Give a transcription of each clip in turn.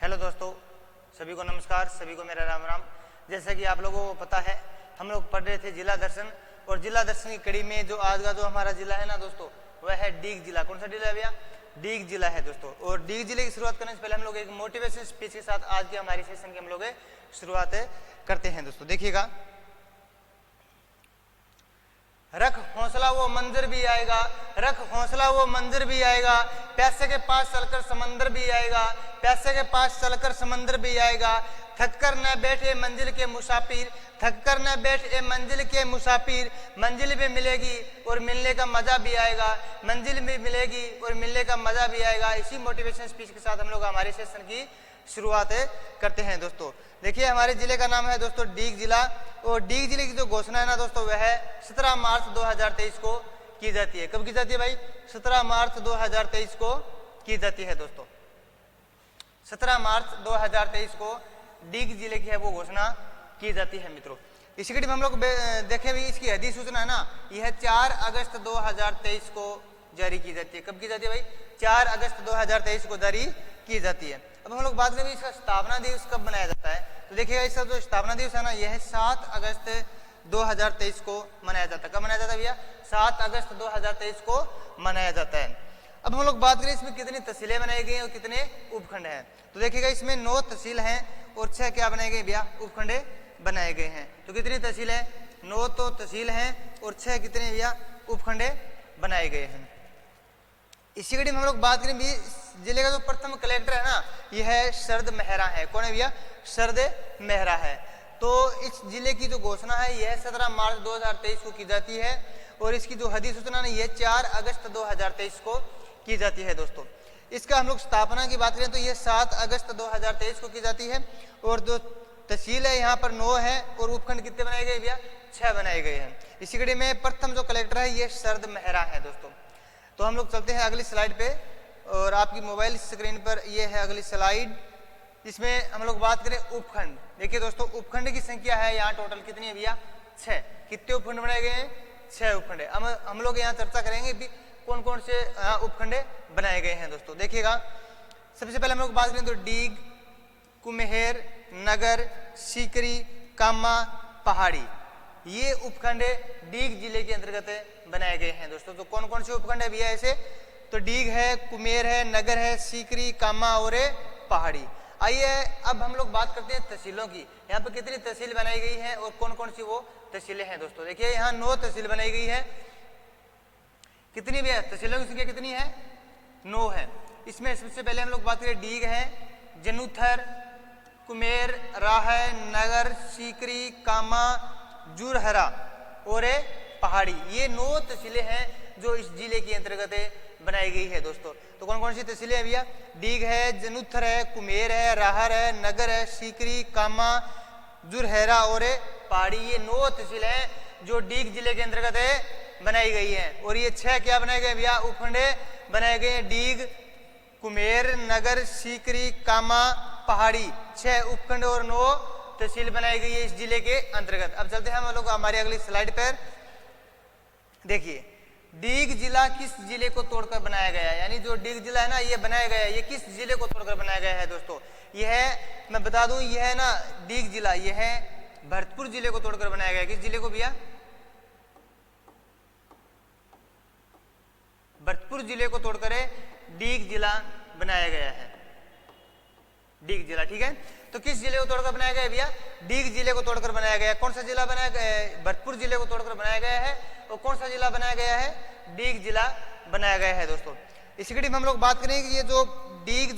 Hello दोस्तों, सभी को नमस्कार, सभी को मेरा राम राम। जैसा कि आप लोगों को पता है, हम लोग पढ़ रहे थे जिला दर्शन, और जिला दर्शन की कड़ी में जो आज का जो हमारा जिला है ना दोस्तों, वह है डीग जिला। कौन सा जिला है भैया? डीग जिला है दोस्तों। और डीग जिले की शुरुआत करने से पहले हम लोग एक मोटिवेशन स्पीच के साथ आज की हमारी सेशन की हम लोग शुरुआत करते हैं दोस्तों। देखिएगा, रख हौसला वो मंजर भी आएगा, रख हौसला वो मंजर भी आएगा, प्यासे के पास चलकर समंदर भी आएगा, प्यासे के पास चलकर समंदर भी आएगा। थक कर न बैठे मंजिल के मुसाफिर, थक कर न बैठे मंजिल के मुसाफिर, मंजिल भी मिलेगी और मिलने का मजा भी आएगा, मंजिल भी मिलेगी और मिलने का मजा भी आएगा। इसी मोटिवेशन स्पीच के साथ हम लोग हमारे सेशन की शुरुआत करते हैं दोस्तों। देखिए, हमारे जिले का नाम है दोस्तों डीग जिला, और डीग जिले की जो घोषणा है ना दोस्तों, वह 17 मार्च 2023 को की जाती है। कब की जाती है भाई? 17 मार्च 2023 को की जाती है दोस्तों। 17 मार्च 2023 को डीग जिले की है वो घोषणा की जाती है मित्रों। इसी कड़ी में हम लोग देखें भी, इसकी अधिसूचना है ना, यह 4 अगस्त 2023 को जारी की जाती है। कब की जाती है भाई? 4 अगस्त 2023 को जारी की जाती है। अब हम लोग बात करें इसका स्थापना दिवस कब मनाया जाता है, तो देखिएगा, इसका जो स्थापना दिवस है ना, यह 7 अगस्त 2023 को मनाया जाता है। कब मनाया जाता है भैया? 7 अगस्त 2023 को मनाया जाता है। अब हम लोग बात करें इसमें कितनी तहसीलें बनाई गई हैं और कितने उपखंड हैं, तो देखिएगा, इसमें 9 तहसील हैं और 6 क्या बनाए गए भैया? उपखंड बनाए गए हैं। तो कितनी तहसील है? 9 तो तहसील हैं और 6 कितने भैया? उपखंड बनाए गए हैं। इसी कड़ी में हम लोग बात करें भी, जिले का जो प्रथम कलेक्टर है ना, यह है शरद मेहरा है। कौन है भैया? शरद मेहरा है। तो इस जिले की जो घोषणा है यह 17 मार्च 2023 को की जाती है, और इसकी जो अधिसूचना है यह 4 अगस्त 2023 को की जाती है दोस्तों। इसका हम लोग स्थापना की बात करें तो यह 7 अगस्त 2023 को की जाती है, और जो तहसील है यहाँ पर 9 है, और उपखंड कितने बनाए गए भैया? 6 बनाए गए हैं। इसी कड़ी में प्रथम जो कलेक्टर है यह शरद मेहरा है दोस्तों। तो हम लोग चलते हैं अगली स्लाइड पे, और आपकी मोबाइल स्क्रीन पर ये है अगली स्लाइड। इसमें हम लोग बात करें उपखंड। देखिए दोस्तों, उपखंड की संख्या है यहाँ टोटल कितनी है भैया? 6। कितने उपखंड बनाए गए हैं? 6 उपखंड। हम लोग यहाँ चर्चा करेंगे भी कौन कौन से उपखंड बनाए गए हैं दोस्तों। देखिएगा, सबसे पहले हम लोग बात करें तो डीग, कुम्हेर, नगर, सीकरी, कामा, पहाड़ी, ये उपखंड डीग जिले के अंतर्गत बनाए गए हैं दोस्तों। तो कौन कौन से उपखंड है भैया ऐसे? तो डीग है, कुमेर है, नगर है, सीकरी, कामा और पहाड़ी। आइए अब हम लोग बात करते हैं तहसीलों की। यहाँ पर कितनी तहसील बनाई गई है और कौन कौन सी वो तहसीलें हैं दोस्तों। देखिए, यहाँ 9 तहसील बनाई गई है। कितनी भी है तहसीलों की संख्या? कितनी है? 9 है। इसमें सबसे पहले हम लोग बात करें, डीग है, जनुथर, कुमेर, राह, नगर, सीकरी, कामा, जुरहरा और पहाड़ी, ये 9 तहसीलें हैं जो इस जिले के अंतर्गत बनाई गई है दोस्तों। तो कौन कौन सी तहसीलें हैं भैया? डीग है, जनुथर है, कुमेर है, राहर है, नगर है, सीकरी, कामा, जुरहरा और पहाड़ी, ये 9 तहसीलें हैं जो डीग जिले के अंतर्गत बनाई गई हैं। और ये 6 क्या बनाए गए भैया? उपखंड बनाए गए हैं। डीग, कुमेर, नगर, सीकरी, कामा, पहाड़ी, 6 उपखंड और 9 तहसील बनाई गई है इस जिले के अंतर्गत। अब चलते हैं हम लोग हमारी अगली स्लाइड पर। देखिए, डीग जिला किस जिले को तोड़कर बनाया गया है, यानी जो डीग जिला है ना ये बनाया गया है, ये किस जिले को तोड़कर बनाया गया है दोस्तों? यह है, मैं बता दूं, यह है ना डीग जिला, यह है भरतपुर जिले को तोड़कर बनाया गया है। किस जिले को भैया? भरतपुर जिले को तोड़कर डीग जिला बनाया गया है। डीग जिला, ठीक है। तो किस जिले को तोड़कर बनाया गया है भैया? डीग जिले को तोड़कर बनाया गया है। कौन सा जिला बनाया गया है? भरतपुर जिले को तोड़कर बनाया गया है। और कौन सा जिला बनाया गया है? डीग जिला बनाया गया है दोस्तों। इसी कड़ी में हम लोग बात करेंगे कि ये जो डीग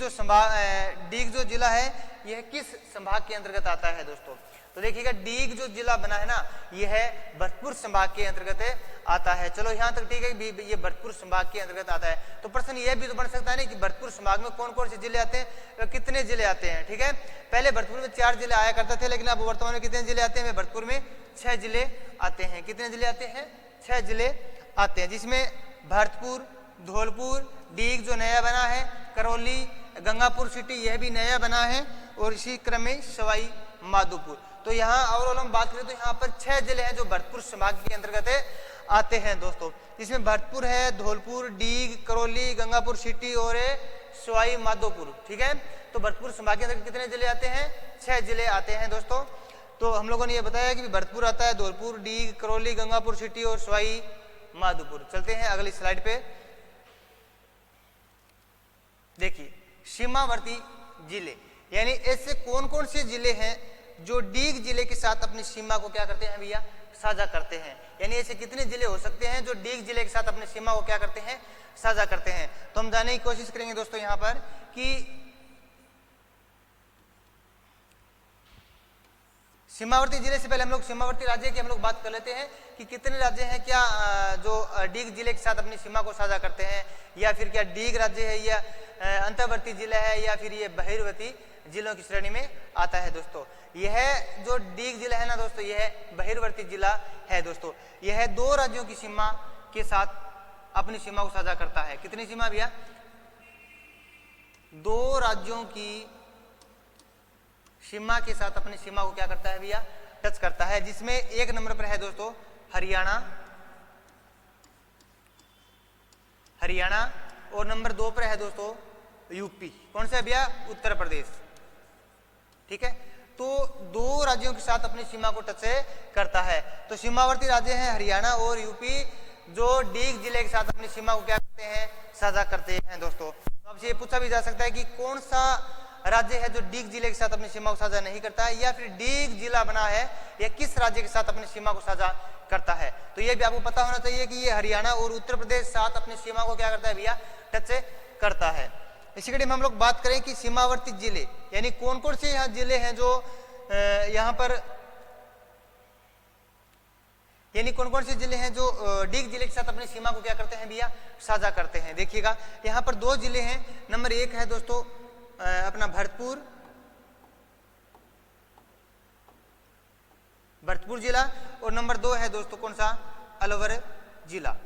जो जिला है यह किस संभाग के अंतर्गत आता है दोस्तों। तो देखिएगा, डीग जो जिला बना है ना, यह है भरतपुर संभाग के अंतर्गत आता है। चलो यहाँ तक ठीक है, ये भरतपुर संभाग के अंतर्गत आता है। तो प्रश्न यह भी तो बन सकता है ना कि भरतपुर संभाग में कौन कौन से जिले आते हैं, कितने जिले आते हैं, ठीक है। पहले भरतपुर में 4 जिले आया करते थे, लेकिन अब वर्तमान में कितने जिले आते हैं? भरतपुर में 6 जिले आते हैं। कितने जिले आते हैं? 6 जिले आते हैं, जिसमें भरतपुर, धौलपुर, डीग जो नया बना है, करौली, गंगापुर सिटी यह भी नया बना है, और इसी क्रम में सवाई माधोपुर। तो यहाँ ओवरऑल हम बात करें तो यहाँ पर 6 जिले हैं जो भरतपुर संभाग के अंतर्गत आते हैं दोस्तों। इसमें भरतपुर है, धौलपुर, डीग, करौली, गंगापुर सिटी और सवाई माधोपुर। ठीक है, तो भरतपुर संभाग के अंदर कितने जिले आते हैं? 6 जिले आते हैं दोस्तों। तो हम लोगों ने ये बताया कि भरतपुर आता है, धौलपुर, डीग, करौली, गंगापुर सिटी और सवाई माधोपुर। चलते हैं अगली स्लाइड पे। देखिए सीमावर्ती जिले, यानी ऐसे कौन कौन से जिले हैं जो डीग जिले के साथ अपनी सीमा को क्या करते हैं भैया? साझा करते हैं। यानी ऐसे कितने जिले हो सकते हैं जो डीग जिले के साथ अपनी सीमा को क्या करते हैं? साझा करते हैं। तो हम जानने की कोशिश करेंगे दोस्तों यहां पर कि सीमावर्ती जिले से पहले हम लोग सीमावर्ती राज्य की हम लोग बात कर लेते हैं कि कितने राज्य हैं क्या जो डीग जिले के साथ अपनी सीमा को साझा करते हैं, या फिर क्या डीग राज्य है या अंतर्वर्ती जिला है या फिर ये बहिर्वर्ती जिलों की श्रेणी में आता है दोस्तों। यह जो डीग जिला है ना दोस्तों, यह बहिर्वर्ती जिला है दोस्तों। यह 2 राज्यों की सीमा के साथ अपनी सीमा को साझा करता है। कितनी सीमा भैया? 2 राज्यों की सीमा के साथ अपनी सीमा को क्या करता है भैया? टच करता है, जिसमें 1 नंबर पर है दोस्तों हरियाणा और नंबर 2 पर है दोस्तों यूपी। कौन सा भैया? उत्तर प्रदेश। ठीक है, तो 2 राज्यों के साथ अपनी सीमा को टच करता है। तो सीमावर्ती राज्य हैं हरियाणा और यूपी, जो डीग जिले के साथ अपनी सीमा को क्या करते हैं? साझा करते हैं दोस्तों। तो आपसे ये पूछा भी जा सकता है कि कौन सा राज्य है जो डीग जिले के साथ अपनी सीमा को साझा नहीं करता है, या फिर डीग जिला बना है या किस राज्य के साथ अपनी सीमा को साझा करता है? तो ये भी आपको पता होना चाहिए कि ये हरियाणा और उत्तर प्रदेश साथ अपनी सीमा को क्या करता है भैया? टच करता है। इसी कड़ी में हम लोग बात करें कि सीमावर्ती जिले यानी कौन कौन से यहाँ जिले हैं जो यहाँ पर, यानी कौन कौन से जिले हैं जो डीग जिले के साथ अपनी सीमा को क्या करते हैं भैया? साझा करते हैं। देखिएगा यहाँ पर 2 जिले हैं। नंबर 1 है दोस्तों अपना भरतपुर जिला, और नंबर 2 है दोस्तों कौन सा? अलवर जिला।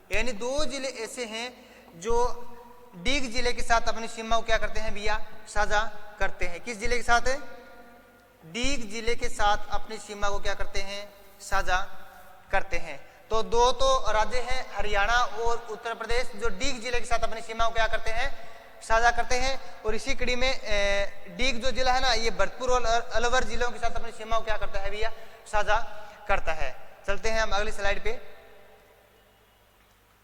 यानी 2 जिले ऐसे हैं जो डीग जिले के साथ अपनी सीमा को क्या करते हैं भैया? साझा करते हैं। किस जिले के साथ है? डीग जिले के साथ अपनी सीमा को क्या करते हैं? साझा करते हैं। तो 2 तो राज्य हैं हरियाणा और उत्तर प्रदेश जो डीग जिले के साथ अपनी सीमा को क्या करते हैं? साझा करते हैं। और इसी कड़ी में डीग जो जिला है ना, ये भरतपुर और अलवर जिलों के साथ अपनी सीमा को क्या करता है भैया? साझा करता है। चलते हैं हम अगली स्लाइड पे।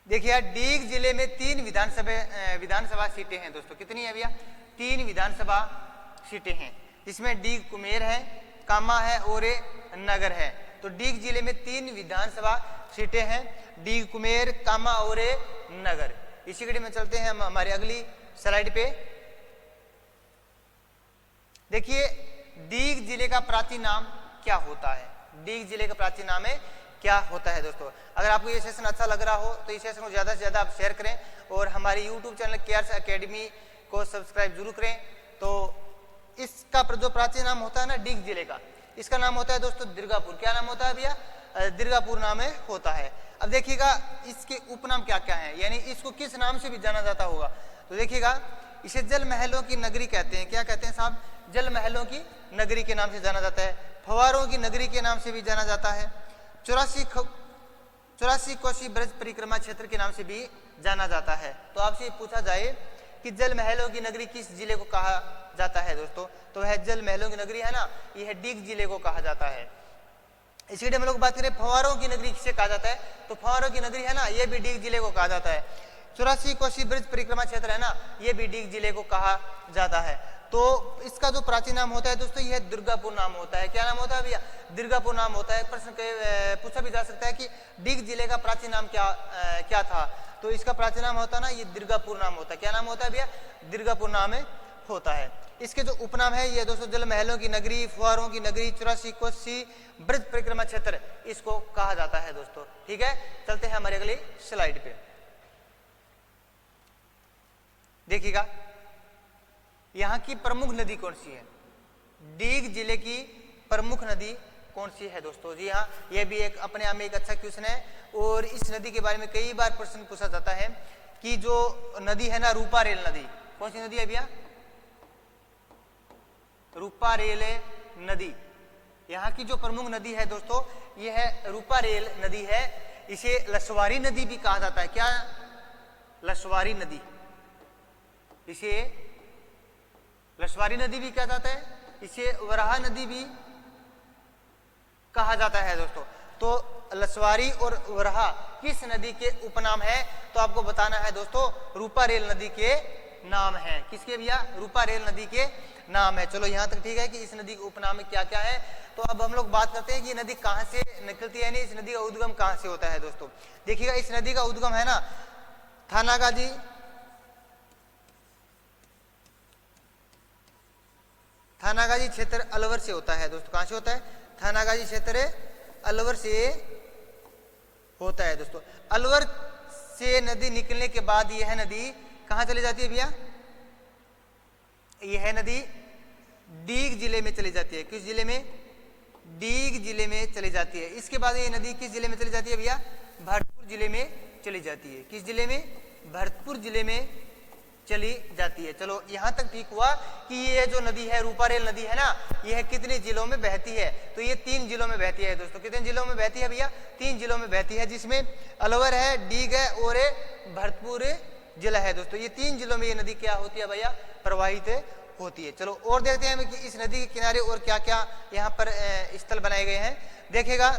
देखिए डीग जिले में 3 विधानसभा सीटें हैं दोस्तों। कितनी है भैया? 3 विधानसभा सीटें हैं, जिसमें डीग कुमेर है, कामा है और नगर है। तो डीग जिले में 3 विधानसभा सीटें हैं, डीग, कुमेर, कामा और नगर। इसी कड़ी में चलते हैं हम हमारी अगली स्लाइड पे। देखिए डीग जिले का प्राचीन नाम क्या होता है? डीग जिले का प्राचीन नाम है क्या होता है दोस्तों? अगर आपको ये सेशन अच्छा लग रहा हो तो इस सेशन को ज़्यादा से ज़्यादा आप शेयर करें और हमारी यूट्यूब चैनल केयर्स एकेडमी को सब्सक्राइब जरूर करें। तो इसका जो प्राचीन नाम होता है ना डीग जिले का, इसका नाम होता है दोस्तों दुर्गापुर। क्या नाम होता है भैया? दुर्गापुर नाम है होता है। अब देखिएगा इसके उपनाम क्या क्या हैं, यानी इसको किस नाम से भी जाना जाता होगा। तो देखिएगा इसे जल महलों की नगरी कहते हैं। क्या कहते हैं साहब? जल महलों की नगरी के नाम से जाना जाता है। फवारों की नगरी के नाम से भी जाना जाता है। 84 कोसी ब्रज परिक्रमा क्षेत्र के नाम से भी जाना जाता है। तो आपसे पूछा जाए कि जल महलों की नगरी किस जिले को कहा जाता है दोस्तों, तो वह जल महलों की नगरी है ना, यह डीग जिले को कहा जाता है। इसलिए हम लोग बात करें फवारों की नगरी किसे कहा जाता है, तो फवारों की नगरी है ना, यह भी डीग जिले को कहा जाता है। 84 कोसी ब्रज परिक्रमा क्षेत्र है ना, यह भी डीग जिले को कहा जाता है। तो इसका जो प्राचीन नाम होता है दोस्तों, यह दुर्गापुर नाम होता है। क्या नाम होता है भैया? दुर्गापुर नाम होता है। प्रश्न पूछा भी जा सकता है कि डीग जिले का प्राचीन नाम क्या था, तो इसका प्राचीन नाम होता है ना, ये दुर्गापुर नाम होता है। क्या नाम होता है भैया? दुर्गापुर नाम होता है। इसके जो उपनाम है ये दोस्तों जल महलों की नगरी, फुहारों की नगरी, 84 कोसी ब्रज परिक्रमा क्षेत्र, इसको कहा जाता है दोस्तों। ठीक है, चलते हैं हमारे अगली स्लाइड पे। देखिएगा यहां की प्रमुख नदी कौन सी है? डीग जिले की प्रमुख नदी कौन सी है दोस्तों? जी हाँ, यह भी एक अपने आप में एक अच्छा क्वेश्चन है और इस नदी के बारे में कई बार प्रश्न पूछा जाता है कि जो नदी है ना रूपारेल नदी, कौन सी नदी है भैया? रूपारेल नदी। यहाँ की जो प्रमुख नदी है दोस्तों यह है रूपारेल नदी है। इसे लसवारी नदी भी कहा जाता है। क्या? लसवारी नदी। इसे लसवारी नदी भी कहा जाता है, इसे वराहा नदी भी कहा जाता है दोस्तों। तो लसवारी और वराहा किस नदी के उपनाम है? तो आपको बताना है दोस्तों, रूपारेल नदी के नाम है। किसके भैया? रूपारेल नदी के नाम है। चलो यहां तक ठीक है कि इस नदी के उपनाम में क्या क्या है। तो अब हम लोग बात करते हैं कि ये नदी कहां से निकलती है, इस नदी का उद्गम कहां से होता है दोस्तों। देखिएगा, इस नदी का उद्गम है ना थानागाजी, थानागाजी क्षेत्र अलवर से होता है दोस्तों। कहां से होता है? थानागाजी क्षेत्र अलवर से होता है दोस्तों। अलवर से नदी निकलने के बाद यह नदी कहां चली जाती है भैया? यह नदी डीग जिले में चली जाती है। किस जिले में? डीग जिले में चली जाती है। इसके बाद ये नदी किस जिले में चली जाती है भैया? भरतपुर जिले में चली जाती है। किस जिले में? भरतपुर जिले में चली जाती है। चलो यहां तक ठीक हुआ कि ये जो नदी है रूपारेल नदी है ना, यह कितने जिलों में बहती है? तो ये 3 जिलों में बहती है दोस्तों। कितने जिलों में बहती है भैया? 3 जिलों में बहती है, जिसमें अलवर है, डीग है और भरतपुर जिला है दोस्तों। ये 3 जिलों में ये नदी क्या होती है भैया? प्रवाहित होती है। चलो और देखते हैं कि इस नदी के किनारे और क्या क्या यहाँ पर स्थल बनाए गए हैं। देखेगा,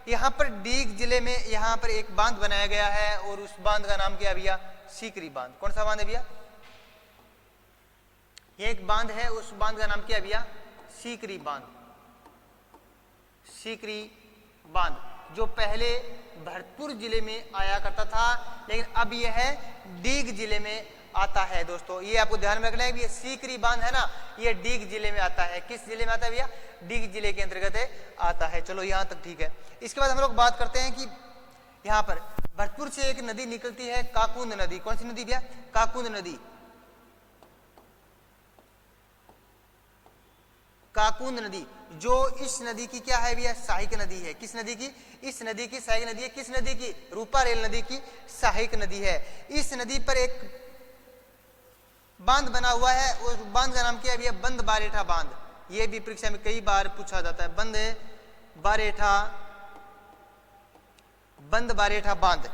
यहाँ पर डीग जिले में यहाँ पर एक बांध बनाया गया है और उस बांध का नाम क्या है भैया? सीकरी बांध। कौन सा बांध है भैया? ये एक बांध है, उस बांध का नाम क्या है भैया? सीकरी बांध। सीकरी बांध जो पहले भरतपुर जिले में आया करता था, लेकिन अब यह डीग जिले में आता है दोस्तों। ये आपको ध्यान में रखना है कि ये सीकरी बांध है ना, ये डीग जिले में आता है। किस जिले में आता है भैया? डीग जिले के अंतर्गत आता है। चलो यहां तक ठीक है। इसके बाद हम लोग बात करते हैं कि यहाँ पर भरतपुर से एक नदी निकलती है, काकुंद नदी। कौन सी नदी भैया? काकुंद नदी। काकुंद नदी जो इस नदी की क्या है भैया? सहायक नदी है। किस नदी की? इस नदी की सहायक नदी है। किस नदी की? रूपारेल नदी की सहायक नदी है। इस नदी पर एक बांध बना हुआ है, उस बांध का नाम क्या है भैया? बंद बारेठा बांध। ये भी परीक्षा में कई बार पूछा जाता है, बंद बारेठा, बंद बारेठा बांध।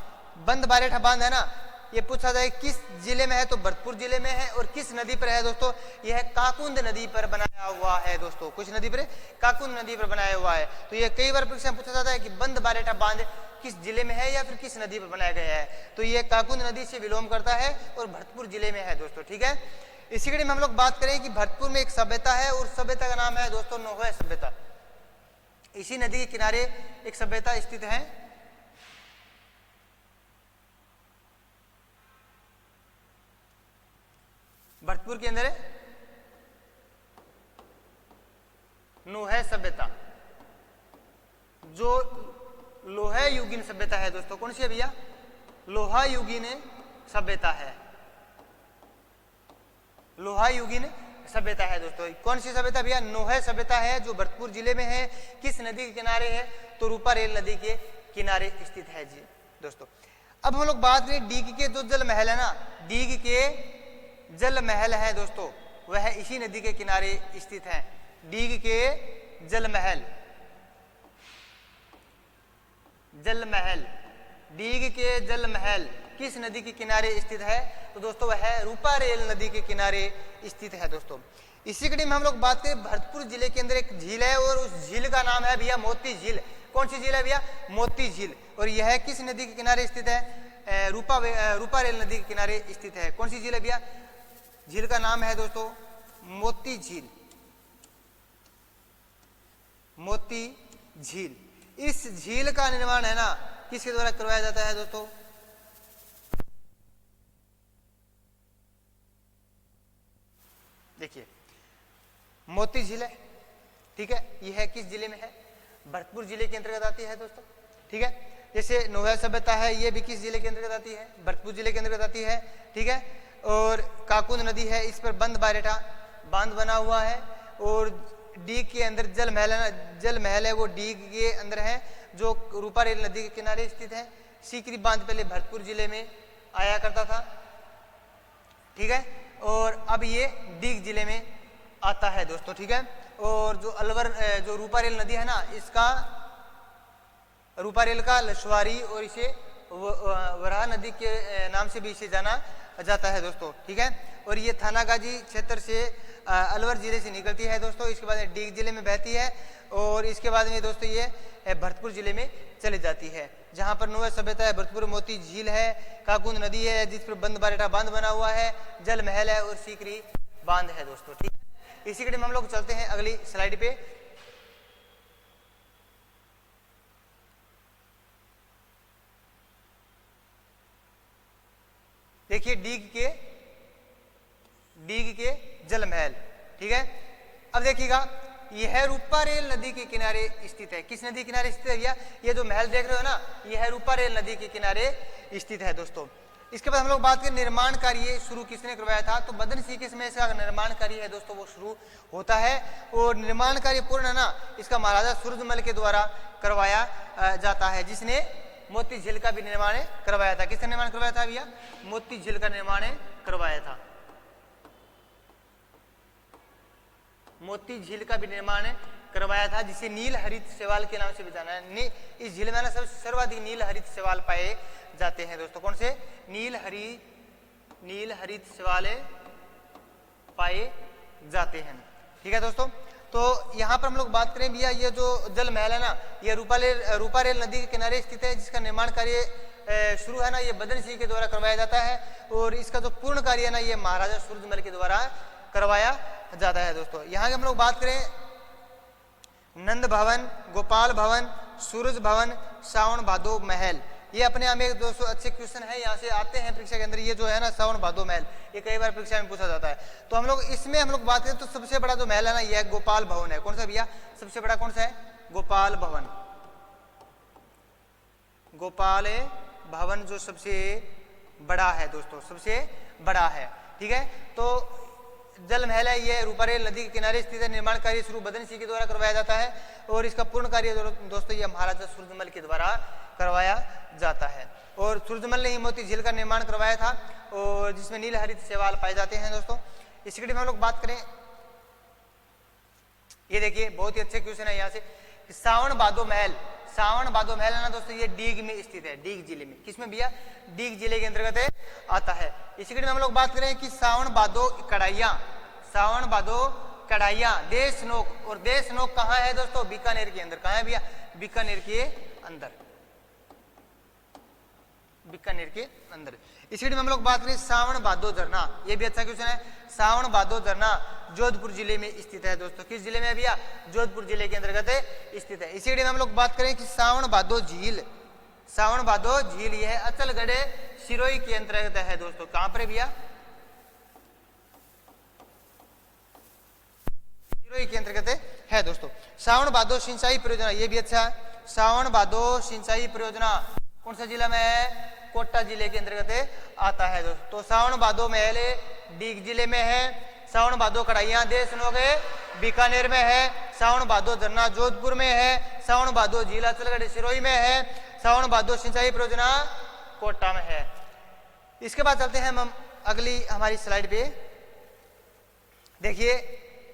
बंद बारेठा बांध है ना, ये पूछा जाए किस जिले में है? तो भरतपुर जिले में है। और किस नदी पर है दोस्तों? यह काकुंद नदी पर बनाया हुआ है दोस्तों। कुछ नदी पर? काकुंद नदी पर बनाया हुआ है। तो ये कई बार परीक्षा में पूछा जाता है कि बंद बारेठा बांध किस जिले में है या फिर किस नदी पर बनाया गया है। तो ये काकुंद नदी से विलोम करता है और भरतपुर जिले में है दोस्तों। ठीक है। इसी कड़ी में हम लोग बात करें कि भरतपुर में एक सभ्यता है और सभ्यता का नाम है दोस्तों नोहय सभ्यता। इसी नदी के किनारे एक सभ्यता स्थित है। भरतपुर के अंदर नोहय सभ्यता, जो लोहा युगीन सभ्यता है दोस्तों। कौन सी है भैया? लोहा युगीन सभ्यता है। लोहा युगीन सभ्यता है दोस्तों। कौन सी सभ्यता भैया? नोहय सभ्यता है, जो भरतपुर जिले में है। किस नदी के किनारे है? तो रूपारेल नदी के किनारे स्थित है जी दोस्तों। अब हम लोग बात करें डीग के जो जल महल है ना, डीग के जल महल है दोस्तों, वह इसी नदी के किनारे स्थित है। डीग के जल महल, जल महल, डीग के जल महल किस नदी के किनारे स्थित है? तो दोस्तों वह रूपारेल नदी के किनारे स्थित है दोस्तों। इसी कड़ी में हम लोग बात करें, भरतपुर जिले के अंदर एक झील है और उस झील का नाम है भैया मोती झील। कौन सी झील है भैया? मोती झील। और यह किस नदी के किनारे स्थित है? रूपारेल नदी के किनारे स्थित है। कौन सी झील है भैया? झील का नाम है दोस्तों मोती झील। मोती झील। इस झील का निर्माण है ना किसके द्वारा करवाया जाता है दोस्तों? देखिए, मोती झील है, ठीक है। यह किस जिले में है? भरतपुर जिले के अंतर्गत आती है दोस्तों। ठीक है। जैसे नोहय सभ्यता है, ये भी किस जिले के अंतर्गत आती है? भरतपुर जिले के अंतर्गत आती है। ठीक है। और काकुंद नदी है, इस पर बंद बारेठा बांध बना हुआ है। और डीग के अंदर जल महल है, जल महल है वो डीग के अंदर है, जो रूपारेल नदी के किनारे स्थित है। सीकरी बांध पहले भरतपुर जिले में आया करता था। ठीक है। और अब ये डीग जिले में आता है दोस्तों। ठीक है। और जो अलवर जो रूपारेल नदी है ना, इसका रूपारेल का लसवारी और इसे वराहा नदी के नाम से भी इसे जाना जाता है दोस्तों। ठीक है। और ये थानागाजी क्षेत्र से अलवर जिले से निकलती है दोस्तों। इसके बाद डीग जिले में बहती है और इसके बाद में दोस्तों ये भरतपुर जिले में चली जाती है, जहां पर नोवा सभ्यता है, भरतपुर मोती झील है, काकुंद नदी है जिस पर बंद बारेटा बांध बना हुआ है, जल महल है और सीकरी बांध है दोस्तों। ठीक है, इसी कड़ी में हम लोग चलते हैं अगली स्लाइड पे। देखिए डीग के जल महल। ठीक है, अब देखिएगा यह रूपा रेल नदी के किनारे स्थित है। किस नदी किनारे स्थित है भैया? ये जो महल देख रहे हो ना, यह रूपा रेल नदी के किनारे स्थित है दोस्तों। इसके बाद हम लोग बात करें निर्माण कार्य शुरू किसने करवाया था, तो बदन सिंह के समय इसका निर्माण कार्य है दोस्तों वो शुरू होता है और निर्माण कार्य पूर्ण है ना इसका महाराजा सूरजमल के द्वारा करवाया जाता है, जिसने मोती झील का भी निर्माण करवाया था। किसने निर्माण करवाया था भैया? मोती झील का निर्माण करवाया था। मोती झील का भी निर्माण करवाया था, जिसे नील हरित शैवाल के नाम से भी जाना है। इस झील में ना सर्वाधिक नील हरित शैवाल पाए जाते हैं दोस्तों। कौन से? नील हरित शैवाल पाए जाते हैं। ठीक है दोस्तों, तो यहाँ पर हम लोग बात करें भैया ये जो जल महल है ना, ये रूपा रेल नदी के किनारे स्थित है, जिसका निर्माण कार्य शुरू है ना ये बदन सिंह के द्वारा करवाया जाता है और इसका जो पूर्ण कार्य है ना ये महाराजा सूरजमल के द्वारा करवाया जाता है दोस्तों। यहाँ की हम लोग बात करें नंद भवन, गोपाल भवन, सूरज भवन, सावन भादो महल, ये अपने आप में एक दोस्तों अच्छे क्वेश्चन है, यहाँ से आते हैं परीक्षा के अंदर। ये जो है ना सावन भादो महल, ये कई बार परीक्षा में पूछा जाता है। तो हम लोग इसमें हम लोग बात करें तो सबसे बड़ा जो महल है ना यह गोपाल भवन है। कौन सा भैया? सबसे बड़ा कौन सा है? गोपाल भवन। गोपाल भवन जो सबसे बड़ा है दोस्तों, सबसे बड़ा है। ठीक है, तो जल महल है ये रूपा रेल नदी के किनारे स्थित है। निर्माण कार्य शुरू बदन सिंह के द्वारा करवाया जाता है और इसका पूर्ण कार्य दोस्तों ये महाराजा सूरजमल के द्वारा करवाया जाता है। और सूरजमल ने ही मोती झील का निर्माण करवाया था और जिसमें नील हरित शैवाल पाए जाते हैं दोस्तों। इसी कड़ी में हम लोग बात करें, ये देखिए बहुत ही अच्छे क्वेश्चन है यहाँ से। सावन भादो महल, सावन भादो महल है ना दोस्तों ये डीग में स्थित है, डीग जिले में। किसमें भैया? डीग जिले के अंतर्गत आता है। इसी कड़ी में हम लोग बात करें कि सावन भादो कढ़ाइया, सावन भादो कढ़ाइया देश नोक, और देश नोक कहाँ है दोस्तों? बीकानेर के अंदर। कहाँ है भैया? बीकानेर के अंदर, बीकानेर के अंदर। इसी में हम लोग बात करें सावन भादो झरना, ये भी अच्छा क्वेश्चन है। सावन भादो झरना जोधपुर जिले में स्थित है दोस्तों। किस जिले में है भैया? जोधपुर जिले के अंतर्गत स्थित है। इसी में हम लोग बात करें कि सावन भादो झील, सावन भादो झील यह अचलगढ़ सिरोही के अंतर्गत है दोस्तों। कहां पर है भैया? सिरोही के अंतर्गत है दोस्तों। सावन भादो सिंचाई परियोजना, ये भी अच्छा है। सावन भादो सिंचाई परियोजना कौन सा जिला में है? कोटा जिले के अंतर्गत आता है दोस्तों। तो सावन भादो महल डीग जिले में है, सावन भादो कढ़ाइया देश नोक बीकानेर में है, सावन भादो झरना जोधपुर में है, सावन भादो झील अचलगढ़ सिरोही में है, सावन भादो सिंचाई परियोजना कोटा में है। इसके बाद चलते हैं हम अगली हमारी स्लाइड पे। देखिए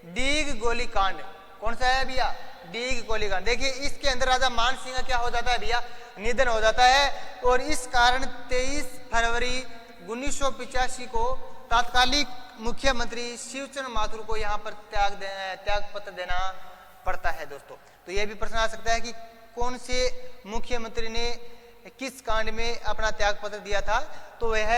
डीग गोलीकांड, कौन सा है भैया? डीग गोलीकांड। देखिए इसके अंदर राजा मान सिंह का क्या हो जाता है भैया? निधन हो जाता है और इस कारण 23 फरवरी 1985 को तात्कालिक मुख्यमंत्री शिवचंद्र माथुर को यहाँ पर त्याग पत्र देना पड़ता है दोस्तों। तो यह भी प्रश्न आ सकता है कि कौन से मुख्यमंत्री ने किस कांड में अपना त्याग पत्र दिया था? तो वह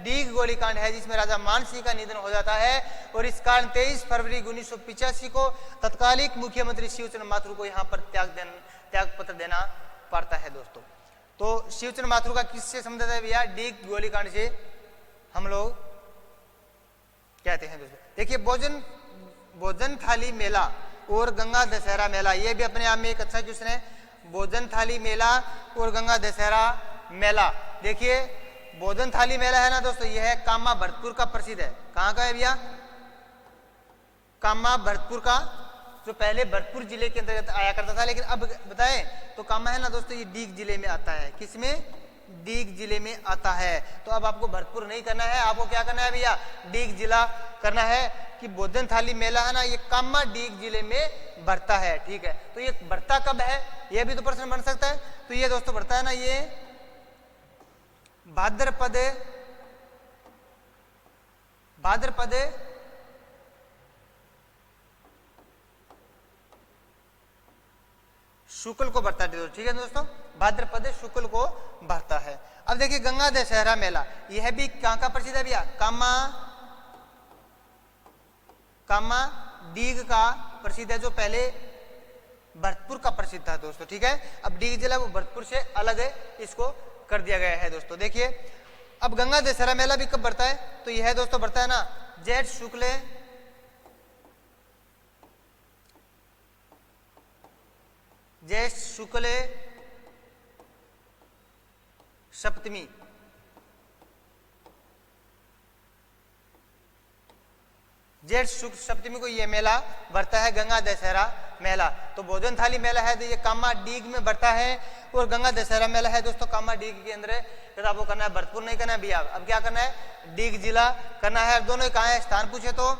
डीग गोलीकांड है, जिसमें राजा मान सिंह का निधन हो जाता है और इस कारण 23 फरवरी 1985 को तत्कालिक मुख्यमंत्री शिवचंद्र माथुर को यहाँ पर त्याग पत्र देना पड़ता है दोस्तों। तो शिवचंद्र माथुर का किससे संबंध है भैया? डीग गोलीकांड से हम लोग कहते हैं दोस्तों। देखिए भोजन थाली मेला और गंगा दशहरा मेला, ये भी अपने आप में एक अच्छा क्वेश्चन है। भोजन थाली मेला और गंगा दशहरा मेला, देखिए भोजन थाली मेला है ना दोस्तों, यह है कामा भरतपुर का प्रसिद्ध है। कहाँ का है भैया? कामा भरतपुर का, जो पहले भरतपुर जिले के अंतर्गत आया करता था, लेकिन अब बताएं तो कामा है ना दोस्तों ये डीग जिले में आता है। किसमें? डीग जिले में आता है। तो अब आपको भरतपुर नहीं करना है, आपको क्या करना है भैया? डीग जिला करना है कि भोजन थाली मेला है ना ये कामा डीग जिले में बढ़ता है। ठीक है, तो ये बढ़ता कब है? ये भी तो प्रश्न बन सकता है। तो ये दोस्तों बढ़ता है ना ये भाद्रपद शुक्ल को भरता है, ठीक है दोस्तों, भाद्रपद शुक्ल को भरता है। अब देखिए गंगा दशहरा मेला, यह भी कहां का प्रसिद्ध है भैया, कामा डीग का प्रसिद्ध है, जो पहले भरतपुर का प्रसिद्ध था दोस्तों, ठीक है। अब डीग जिला वो भरतपुर से अलग है, इसको कर दिया गया है दोस्तों। देखिए अब गंगा दशहरा मेला भी कब बढ़ता है, तो यह दोस्तों बढ़ता है ना जेठ शुक्ल सप्तमी, जेठ शुक्ल सप्तमी को यह मेला बढ़ता है, गंगा दशहरा मेला। तो भोजन थाली मेला है, तो ये कामा डीग में बढ़ता है, और गंगा दशहरा मेला है दोस्तों कामा डीग के अंदर। आपको करना है भरतपुर नहीं करना है भैया, अब क्या करना है डीग जिला करना है। दोनों ही कहाँ है, स्थान पूछे तो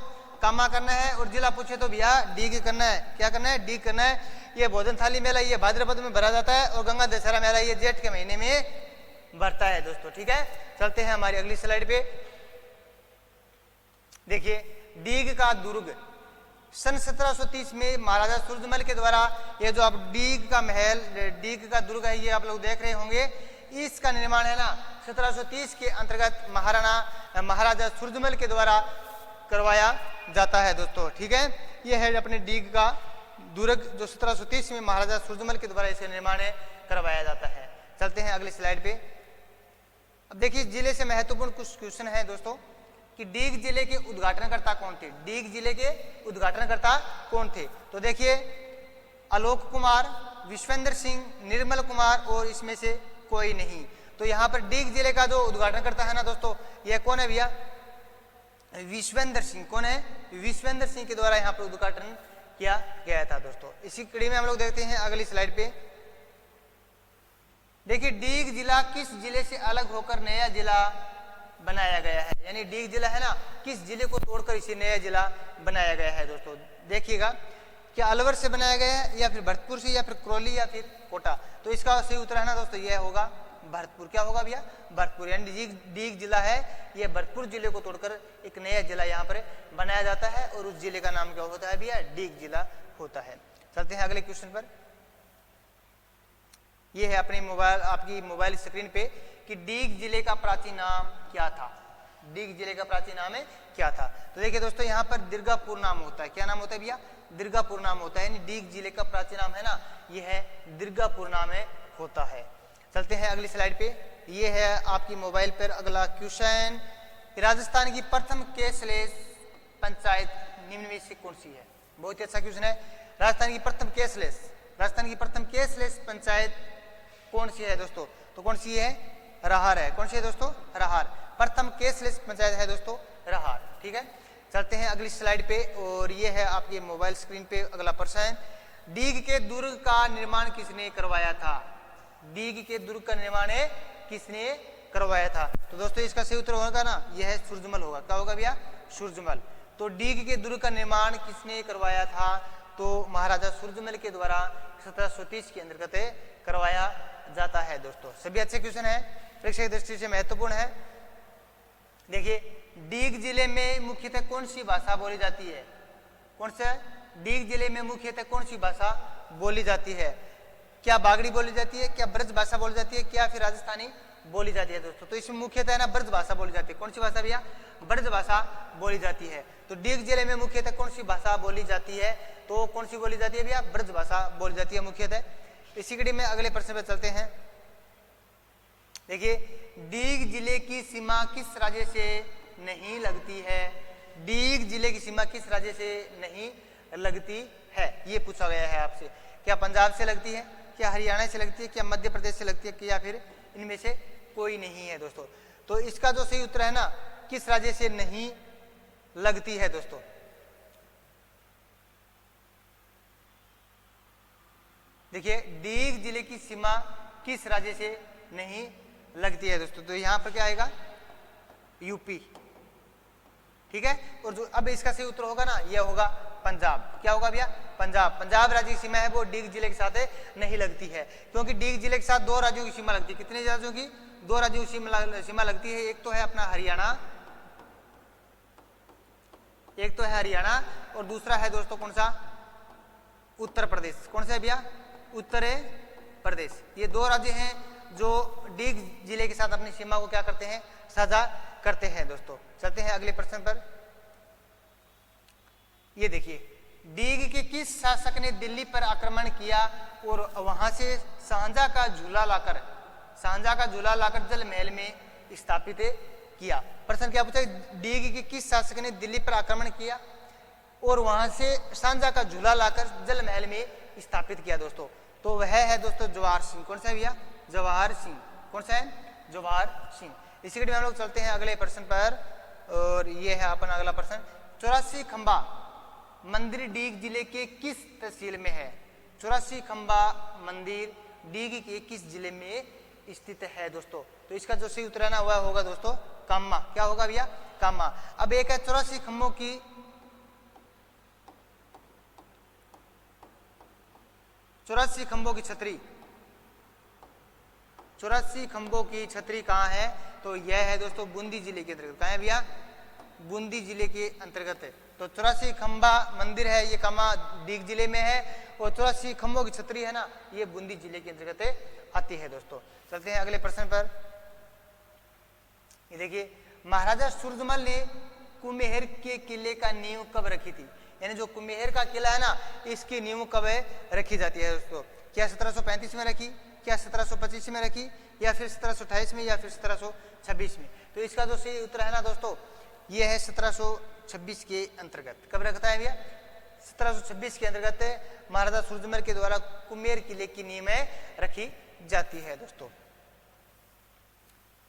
कामा करना है, और जिला पूछे तो भैया डीग करना है। क्या करना है, डीग करना है। ये भोजन थाली मेला ये भाद्रपद में भरा जाता है, और गंगा दशहरा मेला ये जेठ के महीने में भरता है दोस्तों, ठीक है। चलते हैं हमारी अगली स्लाइड पे। देखिए डीग का दुर्ग सन 1730 में महाराजा सूरजमल के द्वारा, ये जो आप डीग का महल, डीग का दुर्ग है, ये आप लोग देख रहे होंगे, इसका निर्माण है ना 1730 के अंतर्गत महाराजा सूरजमल के द्वारा करवाया जाता है दोस्तों, ठीक है। ये है अपने डीग का दुर्ग, जो 1730 में महाराजा सूरजमल के द्वारा इसे निर्माण करवाया जाता है। चलते हैं अगली स्लाइड पे। अब देखिए जिले से महत्वपूर्ण कुछ क्वेश्चन है दोस्तों, कि डीग जिले के उद्घाटनकर्ता कौन थे, डीग जिले के उद्घाटनकर्ता कौन थे। तो देखिए आलोक कुमार, विश्वेंद्र सिंह, निर्मल कुमार, और इसमें से कोई नहीं। तो यहाँ पर डीग जिले का जो उद्घाटनकर्ता है ना दोस्तों, यह कौन है भैया, विश्वेंद्र सिंह। कौन है, विश्वेंद्र सिंह के द्वारा यहाँ पर उद्घाटन किया गया था दोस्तों। इसी कड़ी में हम लोग देखते हैं अगली स्लाइड पे। देखिए डीग जिला किस जिले से अलग होकर नया जिला बनाया गया है, यानी डीग जिला है ना, किस जिले को तोड़कर इसे नया जिला बनाया गया है दोस्तों। देखिएगा क्या अलवर से बनाया गया है, या फिर भरतपुर से, या फिर करौली, या फिर कोटा। तो इसका सही उत्तर है ना दोस्तों, यह होगा भरतपुर। क्या होगा भैया, भरतपुर। यानी डीग जिला है, यह भरतपुर जिले को तोड़कर एक नया जिला यहाँ पर बनाया जाता है, और उस जिले का नाम क्या होता है भैया, डीग जिला होता है। चलते हैं अगले क्वेश्चन पर। यह है अपनी आपकी मोबाइल स्क्रीन पे, कि डीग जिले का प्राचीन नाम क्या था, डीग जिले का प्राचीन नाम है क्या था। तो देखिए दोस्तों यहाँ पर दिर्गापुर नाम होता है। क्या नाम होता है भैया, दिर्गापुर नाम होता है, यानी डीग जिले का प्राचीन नाम है ना, यह है दिर्गापुर नाम है होता है। चलते हैं अगली स्लाइड पे। ये है आपकी मोबाइल पर अगला क्वेश्चन, राजस्थान की प्रथम कैशलेस पंचायत निम्न में से कौन सी है। बहुत ही अच्छा क्वेश्चन है। राजस्थान की प्रथम कैशलेस पंचायत कौन सी है दोस्तों, तो कौन सी है, रहार है। कौन सी है दोस्तों, रहार। प्रथम कैशलेस पंचायत है दोस्तों रहार, ठीक है। चलते हैं अगली स्लाइड पे, और ये है आपके मोबाइल स्क्रीन पे अगला प्रश्न, डीग के दुर्ग का निर्माण किसने करवाया था, डीग के दुर्ग का निर्माण किसने करवाया था। तो दोस्तों इसका सही उत्तर होगा ना, यह है सूरजमल होगा। क्या होगा भैया, सूरजमल। तो डीग के दुर्ग का निर्माण किसने करवाया था, तो महाराजा सूरजमल के द्वारा 1730 के अंतर्गत करवाया जाता है दोस्तों। सभी अच्छे क्वेश्चन है, परीक्षा की दृष्टि से महत्वपूर्ण है। देखिए डीग जिले में मुख्यतः कौन सी भाषा बोली जाती है, कौन सा, डीग जिले में मुख्यतः कौन सी भाषा बोली जाती है। क्या बागड़ी बोली जाती है, क्या ब्रज भाषा बोली जाती है, क्या फिर राजस्थानी बोली जाती है दोस्तों। तो इसमें मुख्यतः है ना ब्रज भाषा बोली जाती है। कौन सी भाषा भैया, ब्रज भाषा बोली जाती है। तो डीग जिले में मुख्यतः कौन सी भाषा बोली जाती है, तो कौन सी बोली जाती है भैया, ब्रज भाषा बोली जाती है मुख्यतः। इसी कड़ी में अगले प्रश्न पर चलते हैं। देखिए डीग जिले की सीमा किस राज्य से नहीं लगती है, डीग जिले की सीमा किस राज्य से नहीं लगती है, ये पूछा गया है आपसे। क्या पंजाब से लगती है, क्या हरियाणा से लगती है, क्या मध्य प्रदेश से लगती है, या फिर इनमें से कोई नहीं है दोस्तों। तो इसका जो सही उत्तर है ना, किस राज्य से नहीं लगती है दोस्तों। देखिए डीग जिले की सीमा किस राज्य से नहीं लगती है दोस्तों, तो यहां पर क्या आएगा, यूपी, ठीक है। और जो अब इसका सही उत्तर होगा ना, यह होगा पंजाब। क्या होगा भैया, पंजाब। पंजाब राज्य की सीमा है वो डीग जिले के साथ नहीं लगती है, क्योंकि डीग जिले के साथ दो राज्यों की सीमा लगती है। कितने राज्यों की, दो राज्यों की सीमा लगती है। एक तो है अपना हरियाणा, एक तो है हरियाणा और दूसरा है दोस्तों कौन सा, उत्तर प्रदेश। कौन सा है भैया, उत्तर प्रदेश। ये दो राज्य हैं जो डीग जिले के साथ अपनी सीमा को क्या करते हैं, साझा करते हैं दोस्तों। चलते हैं अगले प्रश्न पर। ये देखिए, डीग के किस शासक ने दिल्ली पर आक्रमण किया और वहां से सांझा का झूला लाकर जल महल में स्थापित किया। प्रश्न क्या पूछा, डीग के किस शासक ने दिल्ली पर आक्रमण किया और वहां से सांझा का झूला लाकर जल महल में स्थापित किया दोस्तों। तो वह है दोस्तों जवाहर सिंह। कौन सा है भैया, जवाहर सिंह। कौन सा है, जवाहर सिंह। इसी कड़ी में हम लोग चलते हैं अगले प्रश्न पर, और ये है अपन अगला प्रश्न। 84 खंबा मंदिर डीग जिले के किस तहसील में है। 84 खंबा मंदिर डीग के किस जिले में स्थित है दोस्तों। तो इसका जो सही उत्तर है ना वह होगा दोस्तों कामा। क्या होगा भैया, कामा। अब एक है 84 खंभों की 84 खंभों की छतरी। 84 खंभों की छतरी कहाँ है, तो यह है दोस्तों बूंदी जिले के अंतर्गत। कहाँ है भैया, बूंदी जिले के अंतर्गत है। तो 84 खंबा मंदिर है, ये कामा डीग जिले में है, और 84 खंभों की छतरी है ना, ये बूंदी जिले के अंतर्गत आती है दोस्तों। चलते हैं अगले प्रश्न पर। ये देखिए, महाराजा सूरजमल ने कुम्हेर के किले का नींव कब रखी थी। यानी जो कुम्हेर का किला है ना, इसकी नींव कब रखी जाती है दोस्तों। क्या 1735 में रखी, क्या 1725 में रखी, या फिर 1728 में, या फिर 1726 में। तो इसका जो सही उत्तर है ना दोस्तों, ये है 1726 के अंतर्गत। कब रखता है भैया, 1726 के अंतर्गत महाराजा सूरजमल के द्वारा कुम्हेर किले की नींव रखी जाती है दोस्तों।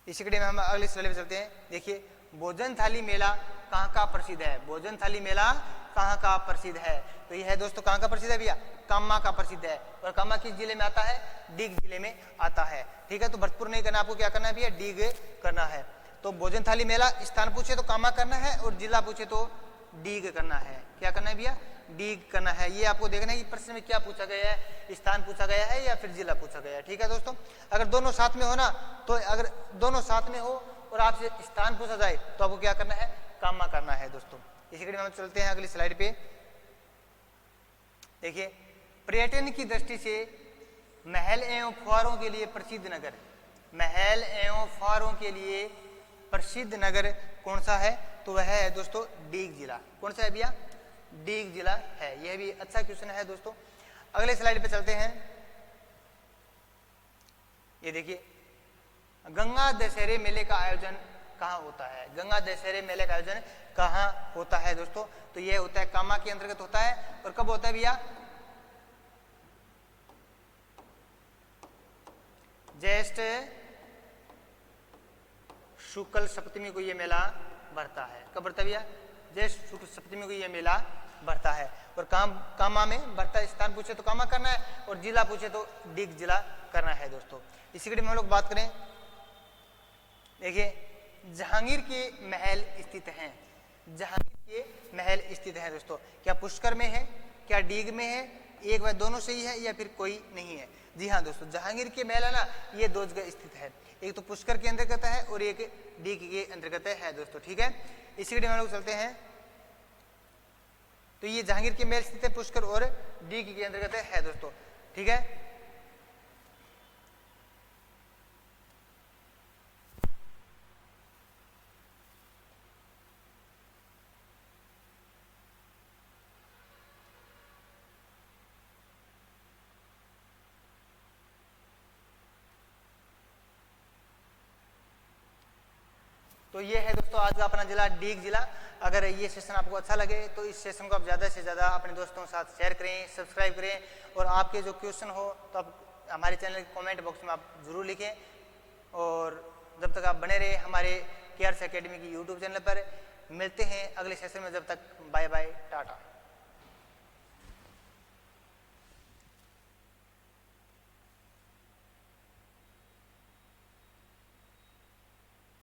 इसी कड़ी में हम अगले स्लाइड में चलते हैं। देखिए, भोजन थाली मेला कहाँ का प्रसिद्ध है। भोजन थाली मेला कहाँ का प्रसिद्ध है, तो यह है दोस्तों कहाँ का प्रसिद्ध है भैया, कामा का प्रसिद्ध है। और कामा किस जिले में आता है, डीग जिले में आता है। ठीक है, तो भरतपुर नहीं करना, आपको क्या करना है भैया, डीग करना है। तो भोजन थाली मेला स्थान पूछे तो कामा करना है, और जिला पूछे तो डीग करना है। क्या करना है भैया, डीग करना है। ये आपको देखना है कि प्रश्न में क्या पूछा गया है, स्थान पूछा गया है या फिर जिला पूछा गया है। ठीक है दोस्तों, अगर दोनों साथ में हो ना, तो अगर दोनों साथ में हो और आपसे स्थान पूछा जाए तो आपको क्या करना है, कामा करना है दोस्तों। इसी कड़ी में हम चलते हैं अगली स्लाइड पे। देखिए, पर्यटन की दृष्टि से महल एवं फुहारों के लिए प्रसिद्ध नगर, महल एवं फुहारों के लिए प्रसिद्ध नगर कौन सा है, तो वह है दोस्तों डीग जिला। कौन सा है भैया, डीग जिला है। यह भी अच्छा क्वेश्चन है दोस्तों। अगले स्लाइड पे चलते हैं। ये देखिए, गंगा दशहरे मेले का आयोजन कहाँ होता है। गंगा दशहरे मेले का आयोजन कहाँ होता है दोस्तों, तो यह होता है कामा के अंतर्गत होता है। और कब होता है भैया, ज्येष्ठ शुक्ल सप्तमी को यह मेला बढ़ता है। कब बढ़ता है भैया, ज्येष्ठ शुक्ल सप्तमी को यह मेला बढ़ता है। और कामा में बढ़ता स्थान पूछे तो कामा करना है, और जिला पूछे तो डीग जिला करना है दोस्तों। इसी कड़ी में हम लोग बात करें। देखिए, जहांगीर के महल स्थित हैं, जहांगीर के महल स्थित हैं दोस्तों। क्या पुष्कर में है, क्या डीग में है, एक व दोनों सही है या फिर कोई नहीं है। जी हाँ दोस्तों, जहांगीर के महल है ना, ये दो जगह स्थित है, एक तो पुष्कर के अंतर्गत है और एक डीग के अंतर्गत है दोस्तों। ठीक है, इसी कड़ी में हम लोग चलते हैं। तो ये जहांगीर के महल स्थित है, पुष्कर और डीग के अंतर्गत है दोस्तों। ठीक है, तो ये है दोस्तों आज का अपना जिला डीग जिला। अगर ये सेशन आपको अच्छा लगे तो इस सेशन को आप ज़्यादा से ज़्यादा अपने दोस्तों के साथ शेयर करें, सब्सक्राइब करें, और आपके जो क्वेश्चन हो तो आप हमारे चैनल के कमेंट बॉक्स में आप ज़रूर लिखें। और जब तक आप बने रहे हमारे केआरएस एकेडमी की यूट्यूब चैनल पर। मिलते हैं अगले सेशन में, जब तक बाय बाय टाटा।